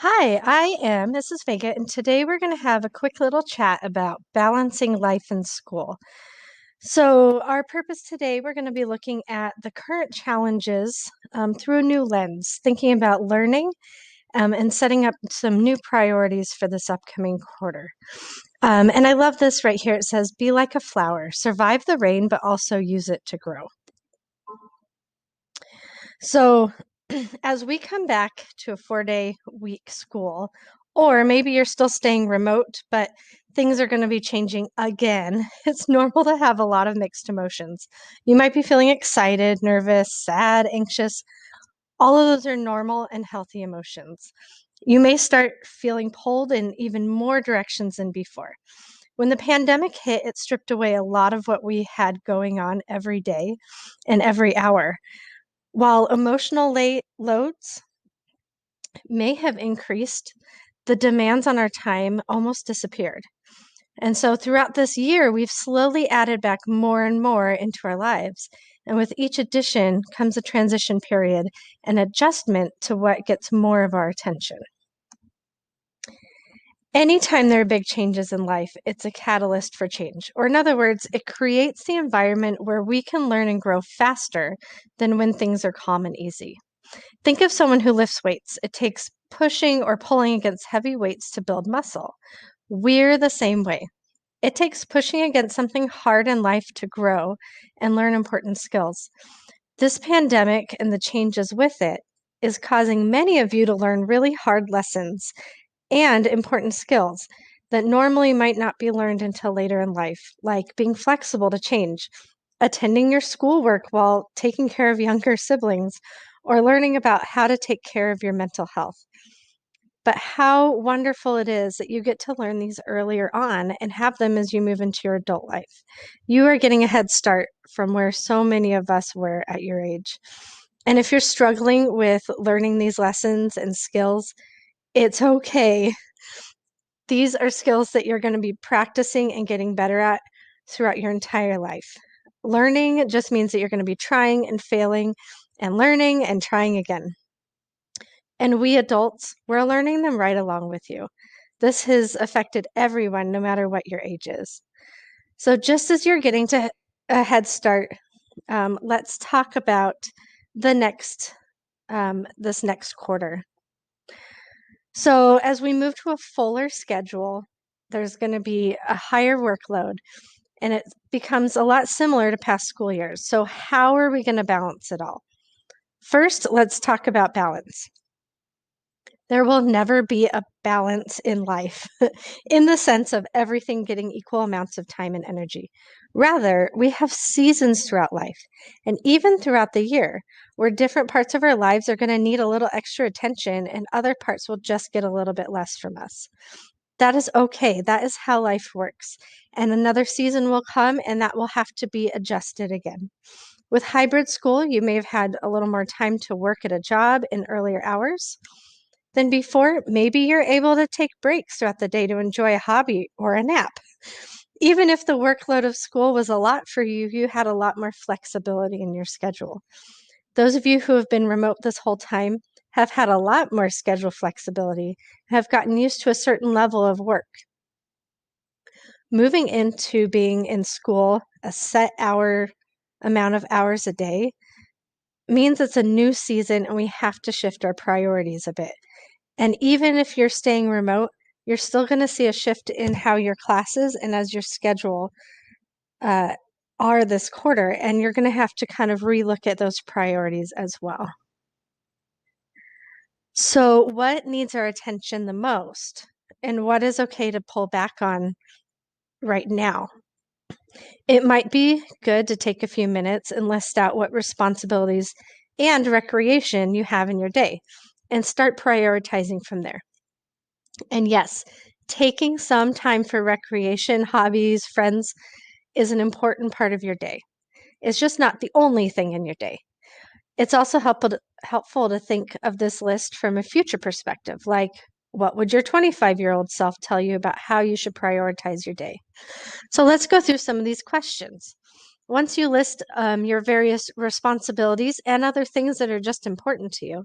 This is Vega, and today we're going to have a quick little chat about balancing life and school. So, our purpose today, we're going to be looking at the current challenges through a new lens, thinking about learning and setting up some new priorities for this upcoming quarter. And I love this right here. It says, be like a flower, survive the rain, but also use it to grow. So, as we come back to a 4-day week school, or maybe you're still staying remote, but things are going to be changing again, it's normal to have a lot of mixed emotions. You might be feeling excited, nervous, sad, anxious. All of those are normal and healthy emotions. You may start feeling pulled in even more directions than before. When the pandemic hit, it stripped away a lot of what we had going on every day and every hour. While emotional loads may have increased, the demands on our time almost disappeared. And so throughout this year, we've slowly added back more and more into our lives. And with each addition comes a transition period, an adjustment to what gets more of our attention. Anytime there are big changes in life, it's a catalyst for change. Or in other words, it creates the environment where we can learn and grow faster than when things are calm and easy. Think of someone who lifts weights. It takes pushing or pulling against heavy weights to build muscle. We're the same way. It takes pushing against something hard in life to grow and learn important skills. This pandemic and the changes with it is causing many of you to learn really hard lessons and important skills that normally might not be learned until later in life, like being flexible to change, attending your schoolwork while taking care of younger siblings, or learning about how to take care of your mental health. But how wonderful it is that you get to learn these earlier on and have them as you move into your adult life. You are getting a head start from where so many of us were at your age. And if you're struggling with learning these lessons and skills, it's okay. These are skills that you're going to be practicing and getting better at throughout your entire life. Learning just means that you're going to be trying and failing and learning and trying again. And we adults, we're learning them right along with you. This has affected everyone, no matter what your age is. So just as you're getting to a head start, let's talk about the this next quarter. So as we move to a fuller schedule, there's going to be a higher workload, and it becomes a lot similar to past school years. So how are we going to balance it all? First, let's talk about balance. There will never be a balance in life in the sense of everything getting equal amounts of time and energy. Rather, we have seasons throughout life and even throughout the year where different parts of our lives are going to need a little extra attention and other parts will just get a little bit less from us. That is okay. That is how life works. And another season will come and that will have to be adjusted again. With hybrid school, you may have had a little more time to work at a job in earlier hours than before. Maybe you're able to take breaks throughout the day to enjoy a hobby or a nap. Even if the workload of school was a lot for you, you had a lot more flexibility in your schedule. Those of you who have been remote this whole time have had a lot more schedule flexibility, have gotten used to a certain level of work. Moving into being in school, a set amount of hours a day, means it's a new season and we have to shift our priorities a bit. And even if you're staying remote, you're still going to see a shift in how your classes and as your schedule are this quarter. And you're going to have to kind of relook at those priorities as well. So, what needs our attention the most? And what is okay to pull back on right now? It might be good to take a few minutes and list out what responsibilities and recreation you have in your day and start prioritizing from there. And yes, taking some time for recreation, hobbies, friends is an important part of your day. It's just not the only thing in your day. It's also helpful to think of this list from a future perspective, like what would your 25-year-old self tell you about how you should prioritize your day? So let's go through some of these questions. Once you list your various responsibilities and other things that are just important to you,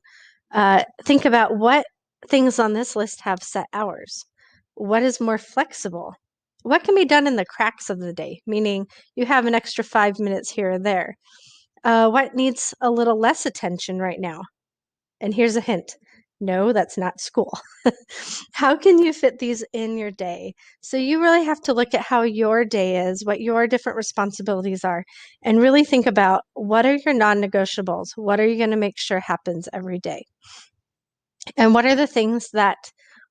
think about what things on this list have set hours? What is more flexible? What can be done in the cracks of the day, meaning you have an extra 5 minutes here or there? What needs a little less attention right now? And here's a hint. No, that's not school. How can you fit these in your day? So you really have to look at how your day is, what your different responsibilities are, and really think about what are your non-negotiables? What are you going to make sure happens every day? And what are the things that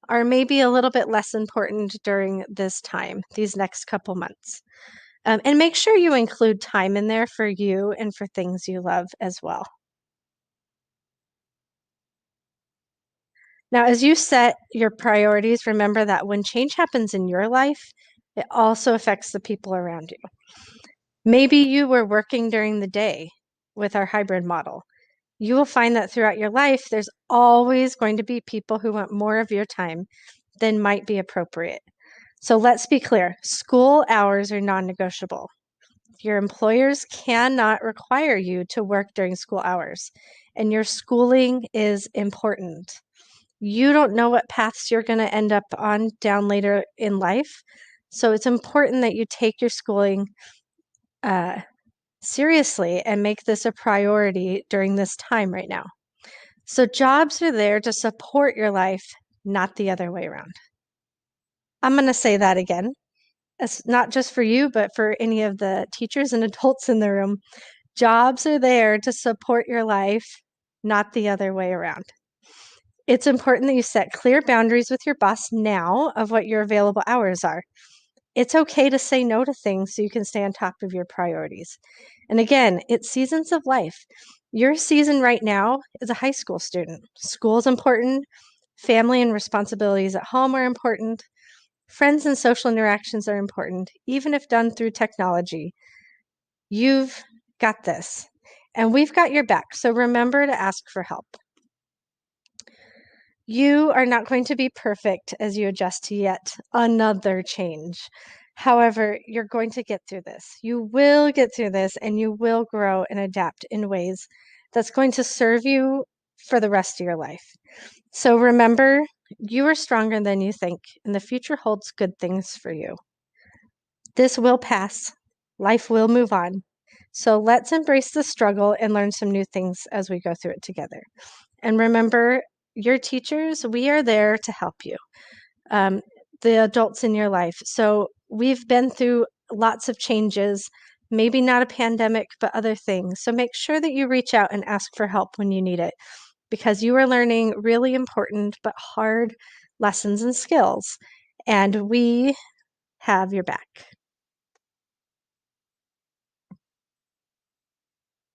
are maybe a little bit less important during this time, these next couple months? And make sure you include time in there for you and for things you love as well. Now, as you set your priorities, remember that when change happens in your life, it also affects the people around you. Maybe you were working during the day with our hybrid model. You will find that throughout your life, there's always going to be people who want more of your time than might be appropriate. So let's be clear, school hours are non-negotiable. Your employers cannot require you to work during school hours, and your schooling is important. You don't know what paths you're going to end up on down later in life. So it's important that you take your schooling seriously and make this a priority during this time right now. So jobs are there to support your life, not the other way around. I'm going to say that again. It's not just for you, but for any of the teachers and adults in the room. Jobs are there to support your life, not the other way around. It's important that you set clear boundaries with your boss now of what your available hours are. It's okay to say no to things so you can stay on top of your priorities. And again, it's seasons of life. Your season right now is a high school student. School is important. Family and responsibilities at home are important. Friends and social interactions are important, even if done through technology. You've got this, and we've got your back. So remember to ask for help. You are not going to be perfect as you adjust to yet another change. However, you're going to get through this. You will get through this and you will grow and adapt in ways that's going to serve you for the rest of your life. So remember, you are stronger than you think, and the future holds good things for you. This will pass. Life will move on. So let's embrace the struggle and learn some new things as we go through it together. And remember, your teachers, we are there to help you, um, the adults in your life. So we've been through lots of changes, maybe not a pandemic, but other things. So make sure that you reach out and ask for help when you need it, because you are learning really important but hard lessons and skills, and we have your back.